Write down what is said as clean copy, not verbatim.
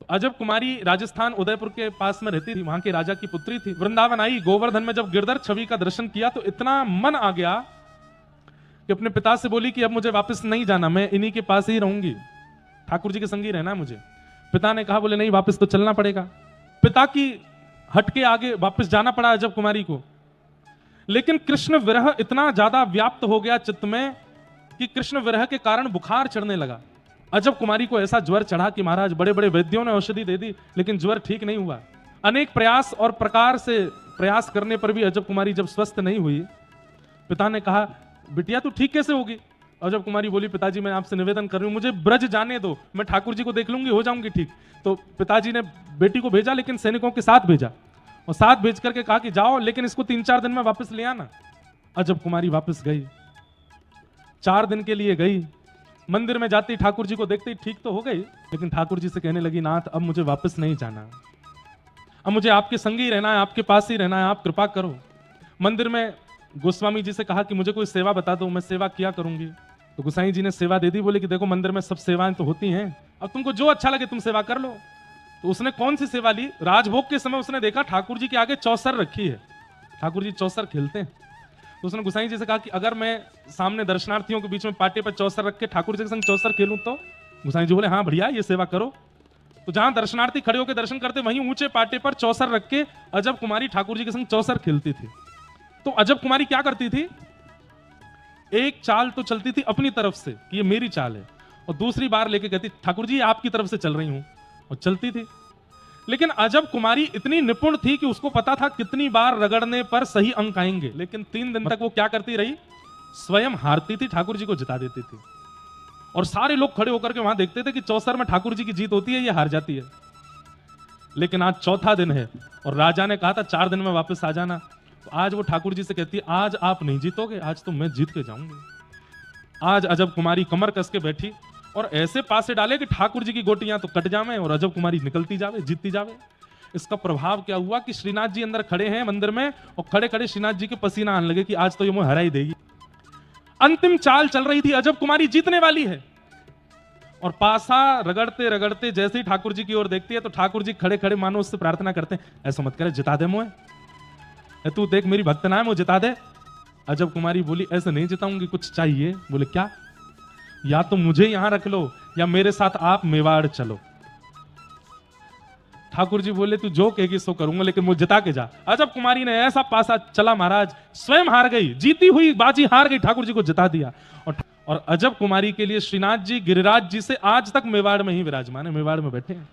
अजब कुमारी राजस्थान उदयपुर के पास में रहती थी, वहां के राजा की पुत्री थी। वृंदावन आई, गोवर्धन में जब गिरधर छवि का दर्शन किया तो इतना मन आ गया कि अपने पिता से बोली कि अब मुझे वापस नहीं जाना, मैं इन्हीं के पास ही रहूंगी, ठाकुर जी के संग ही रहना है मुझे। पिता ने कहा, बोले नहीं, वापस तो चलना पड़ेगा। पिता की हट के आगे वापस जाना पड़ा अजब कुमारी को। लेकिन कृष्ण विरह इतना ज्यादा व्याप्त हो गया चित्त में कि कृष्ण विरह के कारण बुखार चढ़ने लगा। अजब कुमारी को ऐसा ज्वर चढ़ा कि महाराज बड़े बड़े वैद्यों ने औषधि दे दी, लेकिन ज्वर ठीक नहीं हुआ। अनेक प्रयास और प्रकार से प्रयास करने पर भी अजब कुमारी जब स्वस्थ नहीं हुई, पिता ने कहा, बिटिया तू ठीक कैसे होगी? अजब कुमारी बोली, पिताजी मैं आपसे निवेदन कर रही हूं, मुझे ब्रज जाने दो, मैं ठाकुर जी को देख लूंगी, हो जाऊंगी ठीक। तो पिताजी ने बेटी को भेजा, लेकिन सैनिकों के साथ भेजा, और साथ भेज करके कहा कि जाओ, लेकिन इसको 3-4 दिन में वापस ले आना। अजब कुमारी वापस गई, 4 दिन के लिए गई। मंदिर में जाती, ठाकुर जी को देखती, ठीक तो हो गई, लेकिन ठाकुर जी से कहने लगी, नाथ अब मुझे वापस नहीं जाना, अब मुझे आपके संग ही रहना है, आपके पास ही रहना है, आप कृपा करो। मंदिर में गोस्वामी जी से कहा कि मुझे कोई सेवा बता दो, मैं सेवा किया करूंगी। तो गोसाई जी ने सेवा दे दी, बोले कि देखो मंदिर में सब सेवाएं तो होती हैं, अब तुमको जो अच्छा लगे तुम सेवा कर लो। तो उसने कौन सी सेवा ली? राजभोग के समय उसने देखा ठाकुर जी के आगे चौसर रखी है, ठाकुर जी चौसर खेलते हैं। तो उसने गोसाई जी से कहा कि अगर मैं सामने दर्शनार्थियों के बीच में पाटे पर चौसर रख के ठाकुर जी के संग चौसर खेलूं तो? गोसाई जी बोले, हाँ बढ़िया, ये सेवा करो। तो जहां दर्शनार्थी खड़े होकर दर्शन करते, वहीं ऊंचे पाटे पर चौसर रख के अजब कुमारी ठाकुर जी के संग चौसर खेलती थी। तो अजब कुमारी क्या करती थी, एक चाल तो चलती थी अपनी तरफ से कि ये मेरी चाल है, और दूसरी बार लेके कहती, ठाकुर जी आपकी तरफ से चल रही हूं, और चलती थी। लेकिन अजब कुमारी इतनी निपुण थी कि उसको पता था कितनी बार रगड़ने पर सही अंक आएंगे। लेकिन 3 दिन तक वो क्या करती रही, स्वयं हारती थी, ठाकुर जी को जिता देती थी। और सारे लोग खड़े होकर के वहां देखते थे कि चौसर में ठाकुर जी की जीत होती है, ये हार जाती है। लेकिन आज चौथा दिन है और राजा ने कहा था 4 दिन में वापस आ जाना। तो आज वो ठाकुर जी से कहती है, आज आप नहीं जीतोगे, आज तो मैं जीत के जाऊंगी। आज अजब कुमारी कमर कस के बैठी और ऐसे पासे डाले कि ठाकुर जी की गोटियां तो कट जावे और अजब कुमारी निकलती जावे, जीतती जावे। इसका प्रभाव क्या हुआ कि श्रीनाथ जी अंदर खड़े हैं मंदिर में, और खड़े खड़े श्रीनाथ जी के पसीना आने लगे कि आज तो ये मुझे हरा ही देगी। अंतिम चाल चल रही थी, अजब कुमारी जीतने वाली है, और पासा रगड़ते रगड़ते जैसे ही ठाकुर जी की ओर देखती है तो ठाकुर जी खड़े खड़े मानो उससे प्रार्थना करते हैं, ऐसा मत करे, जिता दे मुझे, तू देख मेरी भक्त ना है, मुझे जिता दे। अजब कुमारी बोली, ऐसे नहीं जिताऊंगी, कुछ चाहिए। बोले क्या? या तो मुझे यहां रख लो या मेरे साथ आप मेवाड़ चलो। ठाकुर जी बोले, तू जो कहेगी सो करूंगा, लेकिन मुझे जिता के जा। अजब कुमारी ने ऐसा पासा चला महाराज, स्वयं हार गई, जीती हुई बाजी हार गई, ठाकुर जी को जिता दिया। और अजब कुमारी के लिए श्रीनाथ जी गिरिराज जी से आज तक मेवाड़ में ही विराजमान है, मेवाड़ में बैठे हैं।